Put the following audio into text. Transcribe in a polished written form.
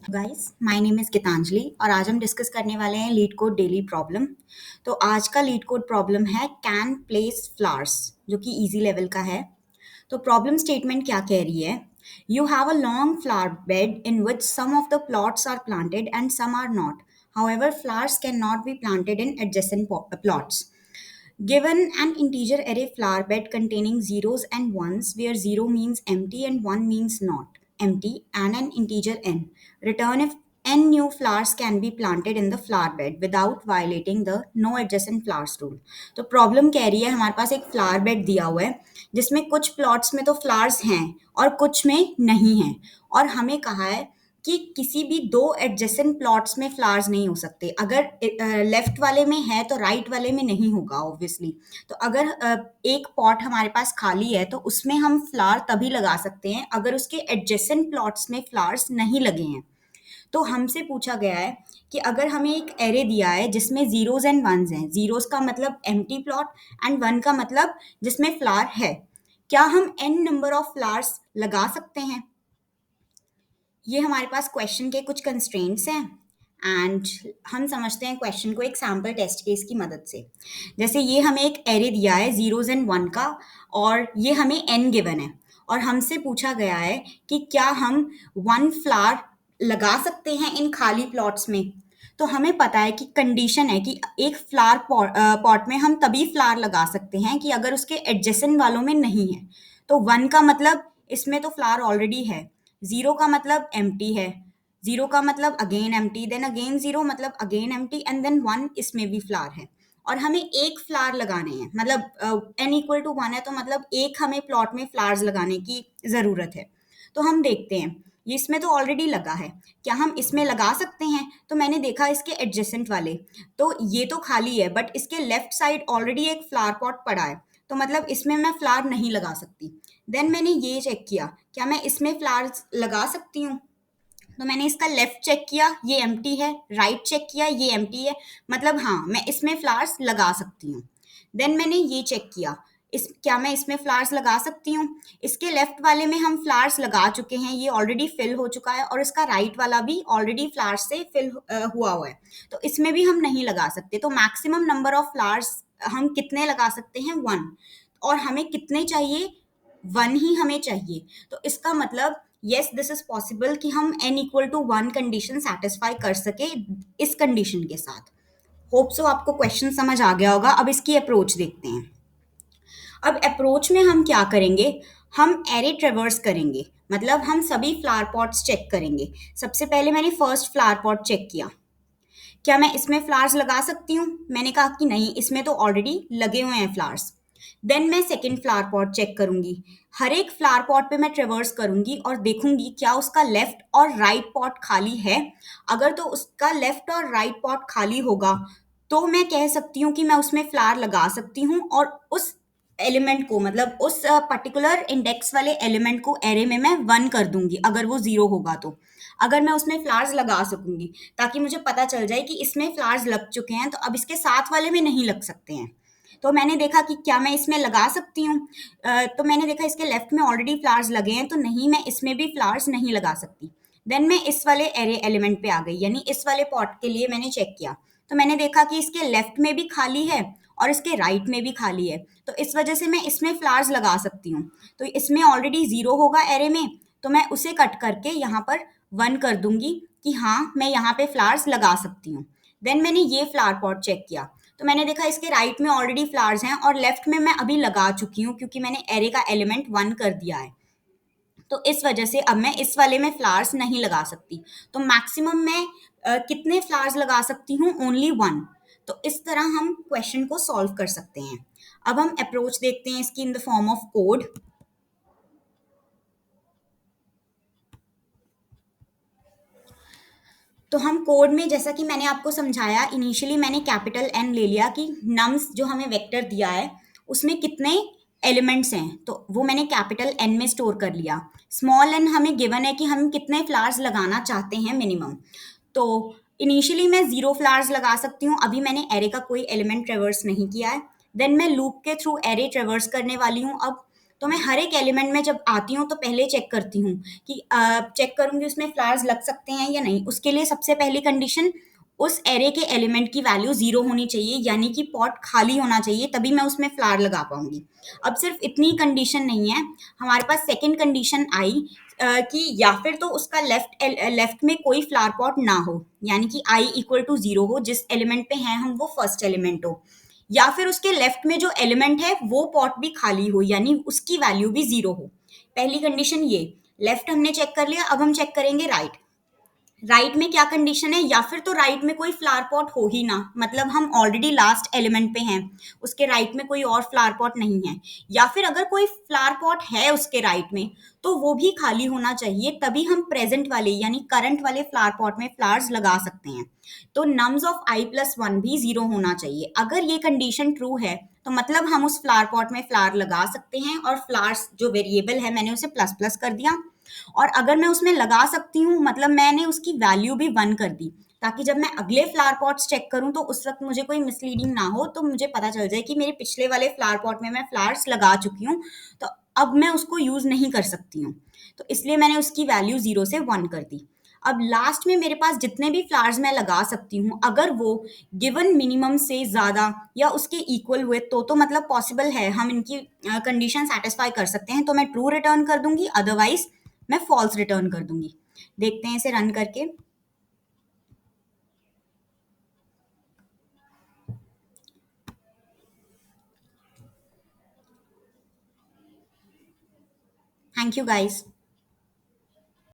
Guys, my name is Geetanjali और आज हम डिस्कस करने वाले हैं लीड कोड डेली प्रॉब्लम। तो आज का लीड कोड प्रॉब्लम है कैन प्लेस फ्लावर्स, जो कि इजी लेवल का है। तो प्रॉब्लम स्टेटमेंट क्या कह रही है? You have a long flower bed in which some of the plots are planted and some are not. However flowers can not be planted in adjacent plots. Given an integer array flower bed containing zeros and ones, where zero means empty and one means not empty, and an integer n, return if n new flowers can be planted in the flower bed without violating the no adjacent flowers rule. तो problem कह रही है हमारे पास एक flower bed दिया हुआ है जिसमें कुछ प्लॉट्स में तो फ्लावर्स हैं और कुछ में नहीं हैं, और हमें कहा है कि किसी भी दो एडजेसेंट प्लॉट्स में फ्लावर्स नहीं हो सकते। अगर लेफ्ट वाले में है तो राइट वाले में नहीं होगा ऑब्वियसली। तो अगर एक पॉट हमारे पास खाली है तो उसमें हम फ्लावर तभी लगा सकते हैं अगर उसके एडजेसेंट प्लॉट्स में फ्लावर्स नहीं लगे हैं। तो हमसे पूछा गया है कि अगर हमें एक एरे दिया है जिसमें जीरोज एंड वंस हैं, जीरोज का मतलब एम्प्टी प्लॉट एंड वन का मतलब जिसमें फ्लावर है, क्या हम एन नंबर ऑफ फ्लावर्स लगा सकते हैं? ये हमारे पास क्वेश्चन के कुछ कंस्ट्रेंट्स हैं एंड हम समझते हैं क्वेश्चन को एक सैम्पल टेस्ट केस की मदद से। जैसे ये हमें एक एरे दिया है जीरोज एंड वन का और ये हमें एन गिवन है और हमसे पूछा गया है कि क्या हम वन फ्लावर लगा सकते हैं इन खाली प्लॉट्स में। तो हमें पता है कि कंडीशन है कि एक फ्लावर पॉट में हम तभी फ्लावर लगा सकते हैं कि अगर उसके एडजेसेंट वालों में नहीं है। तो वन का मतलब इसमें तो फ्लावर ऑलरेडी है, जीरो का मतलब एम्प्टी है, जीरो का मतलब again empty, then again zero मतलब again empty and then one, इसमें भी फ्लावर है। और हमें एक फ्लावर लगाने हैं, मतलब एन इक्वल टू वन है तो मतलब एक हमें प्लॉट में फ्लावर्स लगाने की ज़रूरत है। तो हम देखते हैं ये इसमें तो ऑलरेडी लगा है, क्या हम इसमें लगा सकते हैं? तो मैंने देखा इसके एडजेसेंट वाले, तो ये तो खाली है बट इसके लेफ्ट साइड ऑलरेडी एक फ्लावर पॉट पड़ा है, तो मतलब इसमें मैं फ्लावर नहीं लगा सकती। देन मैंने ये चेक किया, क्या मैं इसमें फ्लावर्स लगा सकती हूँ? तो मैंने इसका लेफ्ट चेक किया, ये एम्प्टी है, राइट चेक किया, ये एम्प्टी है, मतलब हाँ मैं इसमें फ्लावर्स लगा सकती हूँ। देन मैंने ये चेक किया, इस क्या मैं इसमें फ्लावर्स लगा सकती हूँ? इसके लेफ्ट वाले में हम फ्लावर्स लगा चुके हैं, ये ऑलरेडी फिल हो चुका है, और इसका राइट वाला भी ऑलरेडी फ्लावर्स से फिल हुआ हुआ है, तो इसमें भी हम नहीं लगा सकते। तो मैक्सिमम नंबर ऑफ फ्लावर्स हम कितने लगा सकते हैं? वन। और हमें कितने चाहिए? वन ही हमें चाहिए। तो इसका मतलब येस दिस इज पॉसिबल कि हम n equal to one condition satisfy कर सके इस कंडीशन के साथ। होप सो आपको क्वेश्चन समझ आ गया होगा। अब इसकी अप्रोच देखते हैं। अब अप्रोच में हम क्या करेंगे? हम एरे ट्रेवर्स करेंगे, मतलब हम सभी फ्लावर पॉट्स चेक करेंगे। सबसे पहले मैंने फर्स्ट फ्लावर पॉट चेक किया, क्या मैं इसमें फ्लावर्स लगा सकती हूँ? मैंने कहा कि नहीं, इसमें तो ऑलरेडी लगे हुए हैं फ्लावर्स। देन मैं सेकेंड फ्लावर पॉट चेक करूंगी, हर एक फ्लावर पॉट पे मैं ट्रेवर्स करूंगी और देखूंगी क्या उसका लेफ्ट और राइट पॉट खाली है। अगर तो उसका लेफ्ट और राइट पॉट खाली होगा तो मैं कह सकती हूँ कि मैं उसमें फ्लावर लगा सकती हूँ, और उस एलिमेंट को, मतलब उस पर्टिकुलर इंडेक्स वाले एलिमेंट को एरे में मैं वन कर दूंगी अगर वो जीरो होगा तो। अगर मैं उसमें फ्लावर्स लगा सकूंगी ताकि मुझे पता चल जाए कि इसमें फ्लावर्स लग चुके हैं तो अब इसके साथ वाले में नहीं लग सकते हैं। तो मैंने देखा कि क्या मैं इसमें लगा सकती हूँ। तो मैंने देखा इसके लेफ्ट में ऑलरेडी फ्लावर्स लगे हैं, तो नहीं, मैं इसमें भी फ्लावर्स नहीं लगा सकती। देन मैं इस वाले एरे एलिमेंट पे आ गई, यानी इस वाले पॉट के लिए मैंने चेक किया, तो मैंने देखा कि इसके लेफ्ट में भी खाली है और इसके राइट में भी खाली है, तो इस वजह से मैं इसमें फ्लावर्स लगा सकती हूँ। तो इसमें ऑलरेडी जीरो होगा एरे में, तो मैं उसे कट करके यहाँ पर वन कर दूंगी कि हाँ मैं यहाँ पे फ्लावर्स लगा सकती हूँ। देन मैंने ये फ्लावर पॉट चेक किया, तो मैंने देखा इसके राइट में ऑलरेडी फ्लावर्स हैं और लेफ्ट में मैं अभी लगा चुकी हूँ क्योंकि मैंने एरे का एलिमेंट वन कर दिया है। तो इस वजह से अब मैं इस वाले में फ्लावर्स नहीं लगा सकती। तो मैक्सिमम मैं कितने फ्लावर्स लगा सकती हूँ? Only one. तो इस तरह हम क्वेश्चन को सॉल्व कर सकते हैं। अब हम अप्रोच देखते हैं इसकी in the form of code. तो हम कोड में, जैसा कि मैंने आपको समझाया, इनिशियली मैंने कैपिटल एन ले लिया कि नम्स जो हमें वेक्टर दिया है उसमें कितने एलिमेंट्स हैं, तो वो मैंने कैपिटल एन में स्टोर कर लिया। स्मॉल एन हमें गिवन है कि हम कितने फ्लावर्स लगाना चाहते हैं मिनिमम। तो इनिशियली मैं जीरो फ्लावर्स लगा सकती हूँ, अभी मैंने एरे का कोई एलिमेंट ट्रेवर्स नहीं किया है। देन मैं लूप के थ्रू एरे ट्रेवर्स करने वाली हूँ अब। तो मैं हर एक एलिमेंट में जब आती हूँ तो पहले चेक करती हूँ कि चेक करूंगी उसमें फ्लावर्स लग सकते हैं या नहीं। उसके लिए सबसे पहली कंडीशन, उस एरे के एलिमेंट की वैल्यू जीरो होनी चाहिए, यानी कि पॉट खाली होना चाहिए, तभी मैं उसमें फ्लावर लगा पाऊंगी। अब सिर्फ इतनी कंडीशन नहीं है, हमारे पास सेकंड कंडीशन आई कि या फिर तो उसका लेफ्ट में कोई फ्लावर पॉट ना हो, यानी कि आई इक्वल टू जीरो हो, जिस एलिमेंट पे हैं हम वो फर्स्ट एलिमेंट हो, या फिर उसके लेफ्ट में जो एलिमेंट है वो पॉट भी खाली हो, यानी उसकी वैल्यू भी जीरो हो। पहली कंडीशन ये। लेफ्ट हमने चेक कर लिया, अब हम चेक करेंगे राइट। राइट में क्या कंडीशन है, या फिर तो राइट में कोई फ्लावर पॉट हो ही ना, मतलब हम ऑलरेडी लास्ट एलिमेंट पे हैं, उसके राइट में कोई और फ्लावर पॉट नहीं है, या फिर अगर कोई फ्लावर पॉट है उसके राइट में तो वो भी खाली होना चाहिए, तभी हम प्रेजेंट वाले यानी करंट वाले फ्लावर पॉट में फ्लावर्स लगा सकते हैं। तो नम्स ऑफ i+1 भी जीरो होना चाहिए। अगर ये कंडीशन ट्रू है तो मतलब हम उस फ्लावर पॉट में फ्लावर लगा सकते हैं, और फ्लावर्स जो वेरिएबल है मैंने उसे प्लस प्लस कर दिया। और अगर मैं उसमें लगा सकती हूँ मतलब मैंने उसकी वैल्यू भी 1 कर दी, ताकि जब मैं अगले फ्लावर पॉट्स चेक करूँ तो उस वक्त मुझे कोई मिसलीडिंग ना हो, तो मुझे पता चल जाए कि मेरे पिछले वाले फ्लावर पॉट में मैं फ्लावर्स लगा चुकी हूँ, तो अब मैं उसको यूज नहीं कर सकती हूँ। तो इसलिए मैंने उसकी वैल्यू 0 से 1 कर दी। अब लास्ट में मेरे पास जितने भी फ्लावर्स मैं लगा सकती हूँ, अगर वो गिवन मिनिमम से ज्यादा या उसके इक्वल हुए तो मतलब पॉसिबल है, हम इनकी कंडीशन सेटिस्फाई कर सकते हैं, तो मैं ट्रू रिटर्न कर दूंगी, अदरवाइज मैं फॉल्स रिटर्न कर दूंगी। देखते हैं इसे रन करके। Thank you guys.